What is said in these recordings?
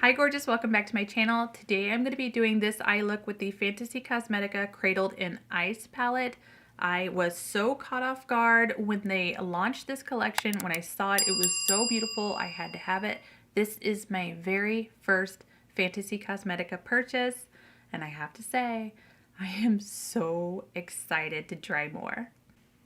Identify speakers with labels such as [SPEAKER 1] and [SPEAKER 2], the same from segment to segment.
[SPEAKER 1] Hi gorgeous, welcome back to my channel. Today I'm going to be doing this eye look with the Fantasy Cosmetica Cradled in Ice palette. I was so caught off guard when they launched this collection. When I saw it, it was so beautiful. I had to have it. This is my very first Fantasy Cosmetica purchase, and I have to say, I am so excited to try more.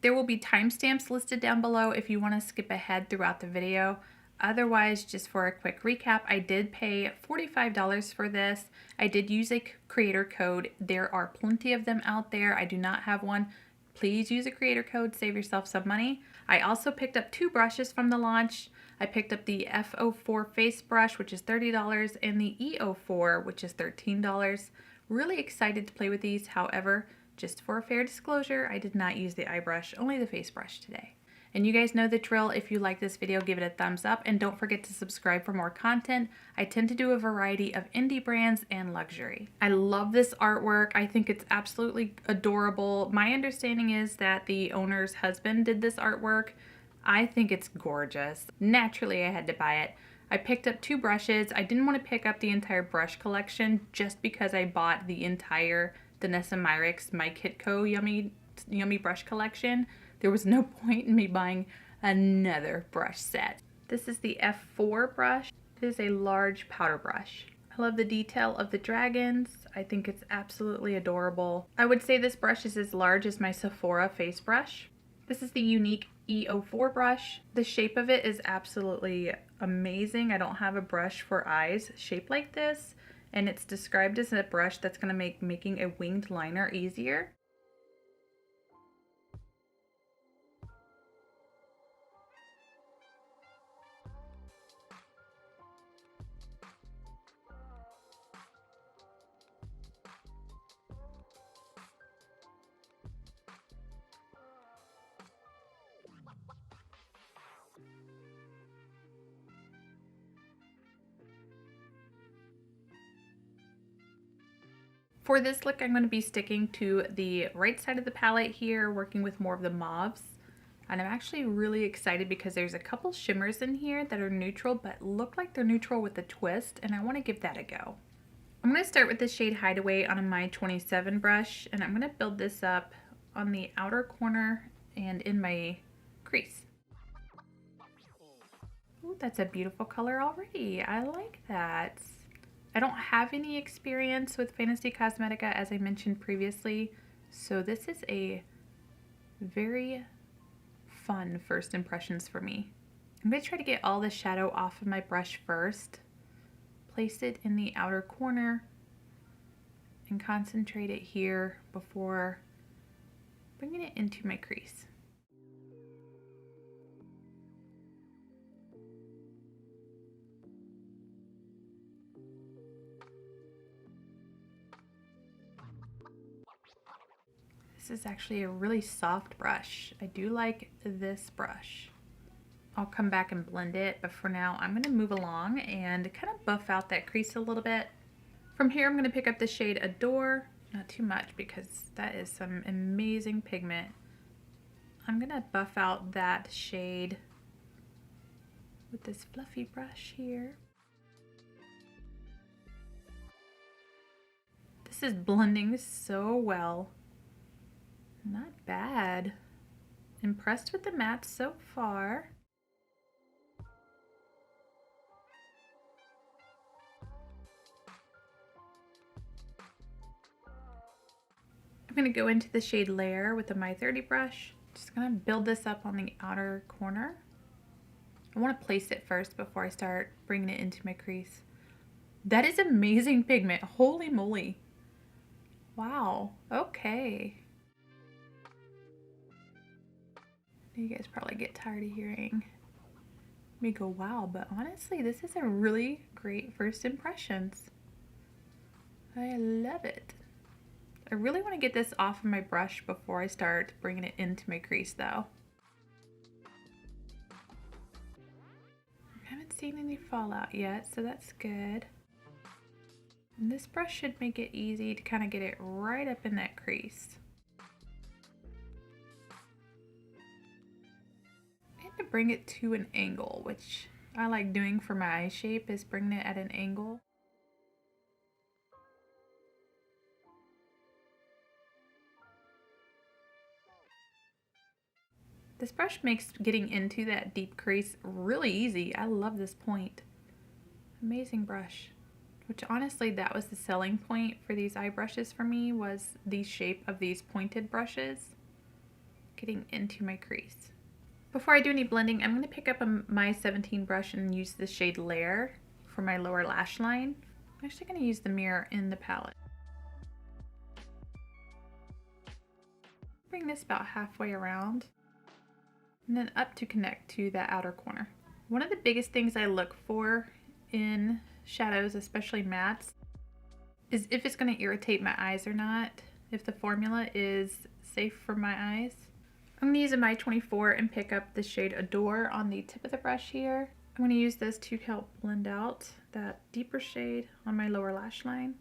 [SPEAKER 1] There will be timestamps listed down below if you want to skip ahead throughout the video. Otherwise, just for a quick recap, I did pay $45 for this. I did use a creator code. There are plenty of them out there. I do not have one. Please use a creator code, save yourself some money. I also picked up two brushes from the launch. I picked up the F04 face brush, which is $30, and the E04, which is $13. Really excited to play with these. However, just for a fair disclosure, I did not use the eye brush, only the face brush today. And you guys know the drill. If you like this video, give it a thumbs up and don't forget to subscribe for more content. I tend to do a variety of indie brands and luxury. I love this artwork. I think it's absolutely adorable. My understanding is that the owner's husband did this artwork. I think it's gorgeous. Naturally, I had to buy it. I picked up two brushes. I didn't want to pick up the entire brush collection just because I bought the entire Danessa Myricks My Kitco Yummy brush collection. There was no point in me buying another brush set. This is the F4 brush. It is a large powder brush. I love the detail of the dragons. I think it's absolutely adorable. I would say this brush is as large as my Sephora face brush. This is the unique E04 brush. The shape of it is absolutely amazing. I don't have a brush for eyes shaped like this, and it's described as a brush that's going to make making a winged liner easier. For this look, I'm going to be sticking to the right side of the palette here, working with more of the mauves. And I'm actually really excited because there's a couple shimmers in here that are neutral, but look like they're neutral with a twist, and I want to give that a go. I'm going to start with the shade Hideaway on my 27 brush, and I'm going to build this up on the outer corner and in my crease. Ooh, that's a beautiful color already. I like that. I don't have any experience with Fantasy Cosmetica, as I mentioned previously, so this is a very fun first impressions for me. I'm going to try to get all the shadow off of my brush first, place it in the outer corner, and concentrate it here before bringing it into my crease. This is actually a really soft brush. I do like this brush. I'll come back and blend it, but for now I'm going to move along and kind of buff out that crease a little bit. From here I'm going to pick up the shade Adore, not too much because that is some amazing pigment. I'm going to buff out that shade with this fluffy brush here. This is blending so well. Not bad. Impressed with the matte so far. I'm going to go into the shade Layer with the My 30 brush. Just going to build this up on the outer corner. I want to place it first before I start bringing it into my crease. That is amazing pigment. Holy moly. Wow. Okay. You guys probably get tired of hearing me go wow, but honestly, this is a really great first impressions. I love it. I really want to get this off of my brush before I start bringing it into my crease though. I haven't seen any fallout yet, so that's good. And this brush should make it easy to kind of get it right up in that crease. To bring it to an angle, which I like doing for my eye shape is bringing it at an angle. This brush makes getting into that deep crease really easy. I love this point. Amazing brush. Which honestly, that was the selling point for these eye brushes for me, was the shape of these pointed brushes. Getting into my crease. Before I do any blending, I'm going to pick up my 17 brush and use the shade Layer for my lower lash line. I'm actually going to use the mirror in the palette. Bring this about halfway around and then up to connect to that outer corner. One of the biggest things I look for in shadows, especially mattes, is if it's going to irritate my eyes or not, if the formula is safe for my eyes. I'm going to use a My 24 and pick up the shade Adore on the tip of the brush here. I'm going to use this to help blend out that deeper shade on my lower lash line.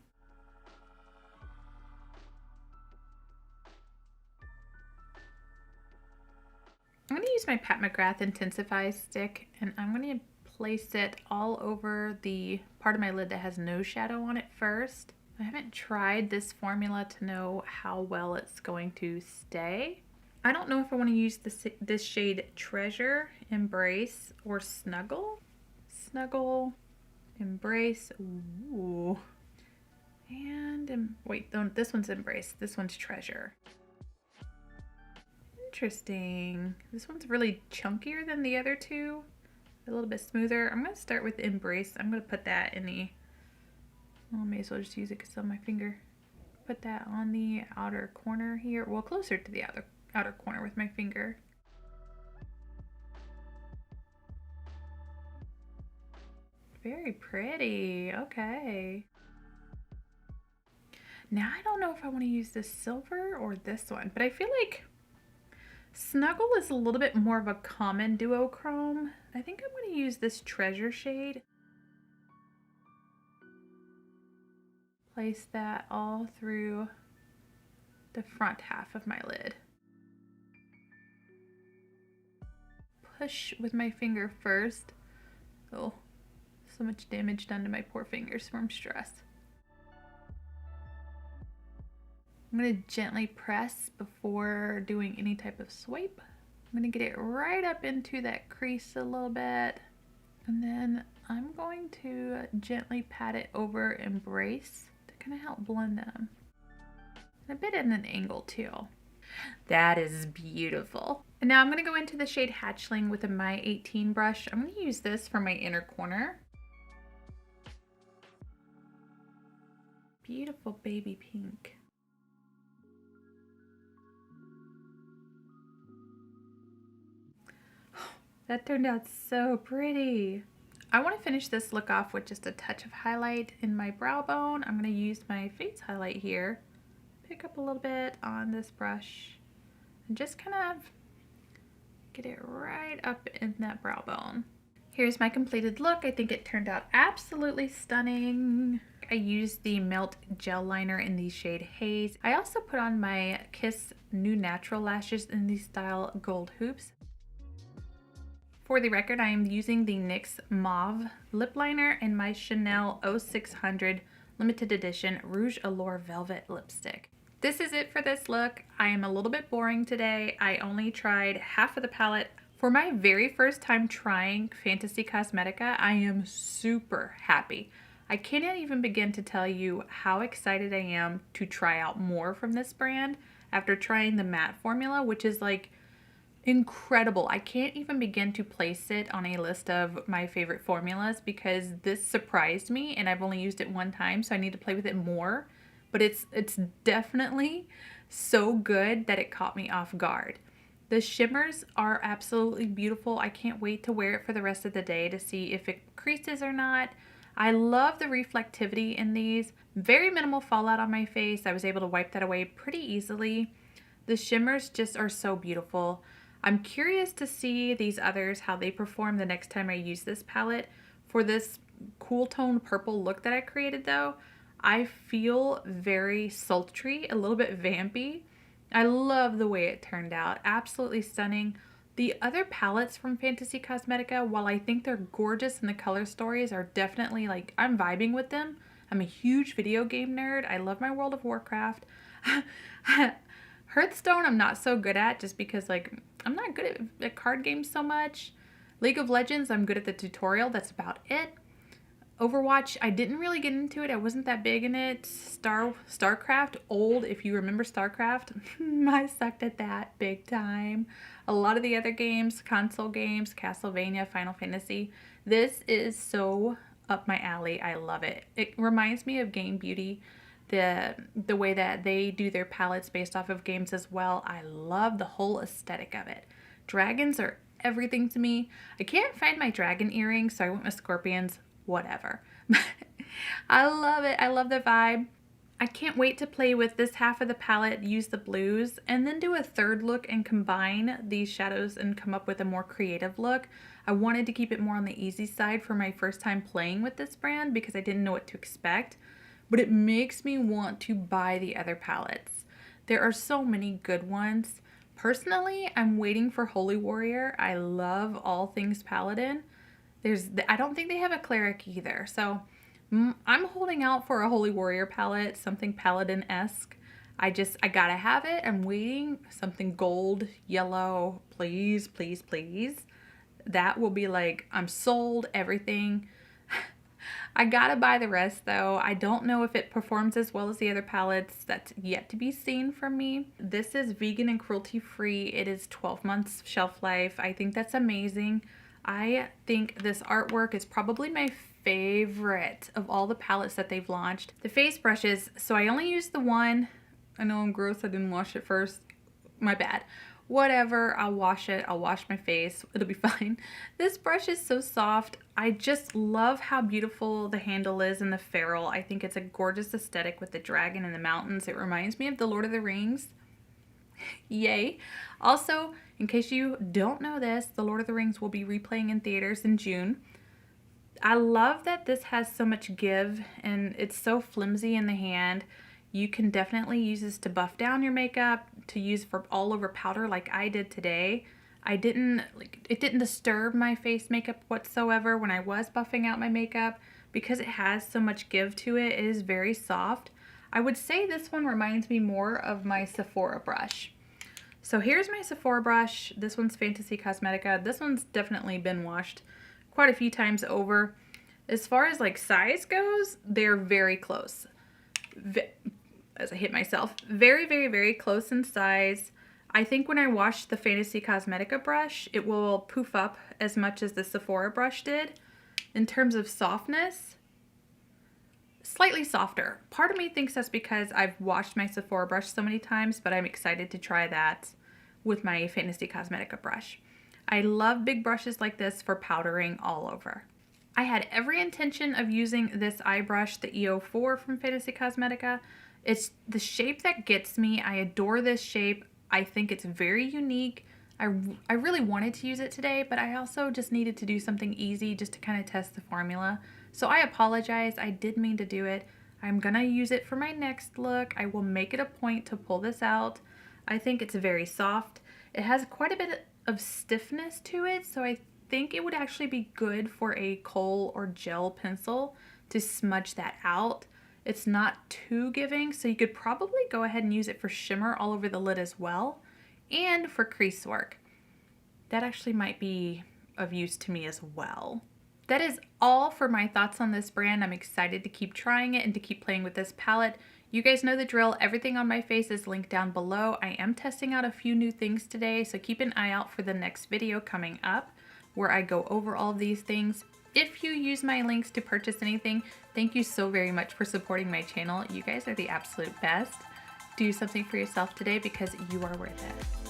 [SPEAKER 1] I'm going to use my Pat McGrath Intensify stick, and I'm going to place it all over the part of my lid that has no shadow on it first. I haven't tried this formula to know how well it's going to stay. I don't know if I want to use this shade Treasure, Embrace, or Snuggle. Snuggle, Embrace, ooh. And wait, this one's Embrace, this one's Treasure. Interesting. This one's really chunkier than the other two. A little bit smoother. I'm going to start with Embrace. I'm going to put that in the, well, I may as well just use it because it's on my finger. Put that on the outer corner here. Well, closer to the outer corner with my finger. Very pretty. Okay. Now I don't know if I want to use this silver or this one, but I feel like Snuggle is a little bit more of a common duochrome. I think I'm going to use this Treasure shade. Place that all through the front half of my lid. Push with my finger first. Oh, so much damage done to my poor fingers from stress. I'm going to gently press before doing any type of swipe. I'm going to get it right up into that crease a little bit. And then I'm going to gently pat it over Embrace to kind of help blend them. A bit at an angle too. That is beautiful. And now I'm going to go into the shade Hatchling with a My 18 brush. I'm going to use this for my inner corner. Beautiful baby pink. That turned out so pretty. I want to finish this look off with just a touch of highlight in my brow bone. I'm going to use my face highlight here. Pick up a little bit on this brush and just kind of get it right up in that brow bone. Here's my completed look. I think it turned out absolutely stunning. I used the Melt Gel Liner in the shade Haze. I also put on my Kiss New Natural lashes in the style Gold Hoops. For the record, I am using the NYX Mauve Lip Liner and my Chanel 0600 Limited Edition Rouge Allure Velvet Lipstick. This is it for this look. I am a little bit boring today. I only tried half of the palette. For my very first time trying Fantasy Cosmetica, I am super happy. I cannot even begin to tell you how excited I am to try out more from this brand after trying the matte formula, which is like incredible. I can't even begin to place it on a list of my favorite formulas because this surprised me and I've only used it one time, so I need to play with it more. But it's definitely so good that it caught me off guard. The shimmers are absolutely beautiful. I can't wait to wear it for the rest of the day to see if it creases or not. I love the reflectivity in these. Very minimal fallout on my face. I was able to wipe that away pretty easily. The shimmers just are so beautiful. I'm curious to see these others, how they perform the next time I use this palette. For this cool tone purple look that I created though, I feel very sultry, a little bit vampy. I love the way it turned out. Absolutely stunning. The other palettes from Fantasy Cosmetica, while I think they're gorgeous and the color stories are definitely like, I'm vibing with them. I'm a huge video game nerd. I love my World of Warcraft. Hearthstone I'm not so good at just because like I'm not good at card games so much. League of Legends I'm good at the tutorial. That's about it. Overwatch, I didn't really get into it. I wasn't that big in it. StarCraft, old, if you remember StarCraft. I sucked at that big time. A lot of the other games, console games, Castlevania, Final Fantasy. This is so up my alley. I love it. It reminds me of Game Beauty, the way that they do their palettes based off of games as well. I love the whole aesthetic of it. Dragons are everything to me. I can't find my dragon earrings, so I went with scorpions. Whatever. I love it. I love the vibe. I can't wait to play with this half of the palette, use the blues, and then do a third look and combine these shadows and come up with a more creative look. I wanted to keep it more on the easy side for my first time playing with this brand because I didn't know what to expect, but it makes me want to buy the other palettes. There are so many good ones. Personally, I'm waiting for Holy Warrior. I love all things Paladin. I don't think they have a cleric either, so I'm holding out for a Holy Warrior palette, something Paladin-esque. I gotta have it. I'm waiting. Something gold, yellow, please, please, please. That will be like, I'm sold, everything. I gotta buy the rest though. I don't know if it performs as well as the other palettes. That's yet to be seen from me. This is vegan and cruelty free. It is 12 months shelf life. I think that's amazing. I think this artwork is probably my favorite of all the palettes that they've launched. The face brushes, so I only used the one. I know I'm gross, I didn't wash it first. My bad. Whatever, I'll wash it. I'll wash my face. It'll be fine. This brush is so soft. I just love how beautiful the handle is and the ferrule. I think it's a gorgeous aesthetic with the dragon and the mountains. It reminds me of the Lord of the Rings. Yay. Also, in case you don't know this, The Lord of the Rings will be replaying in theaters in June. I love that this has so much give and it's so flimsy in the hand. You can definitely use this to buff down your makeup, to use for all over powder like I did today. It didn't disturb my face makeup whatsoever when I was buffing out my makeup because it has so much give to it. It is very soft. I would say this one reminds me more of my Sephora brush. So here's my Sephora brush. This one's Fantasy Cosmetica. This one's definitely been washed quite a few times over. As far as like size goes, they're very close. As I hit myself, very, very, very close in size. I think when I wash the Fantasy Cosmetica brush, it will poof up as much as the Sephora brush did. In terms of softness, slightly softer. Part of me thinks that's because I've washed my Sephora brush so many times, but I'm excited to try that with my Fantasy Cosmetica brush. I love big brushes like this for powdering all over. I had every intention of using this eye brush, the EO4 from Fantasy Cosmetica. It's the shape that gets me. I adore this shape. I think it's very unique. I really wanted to use it today, but I also just needed to do something easy just to kind of test the formula. So I apologize. I did mean to do it. I'm gonna use it for my next look. I will make it a point to pull this out. I think it's very soft. It has quite a bit of stiffness to it, so I think it would actually be good for a kohl or gel pencil to smudge that out. It's not too giving, so you could probably go ahead and use it for shimmer all over the lid as well, and for crease work. That actually might be of use to me as well. That is all for my thoughts on this brand. I'm excited to keep trying it and to keep playing with this palette. You guys know the drill. Everything on my face is linked down below. I am testing out a few new things today, so keep an eye out for the next video coming up where I go over all of these things. If you use my links to purchase anything, thank you so very much for supporting my channel. You guys are the absolute best. Do something for yourself today because you are worth it.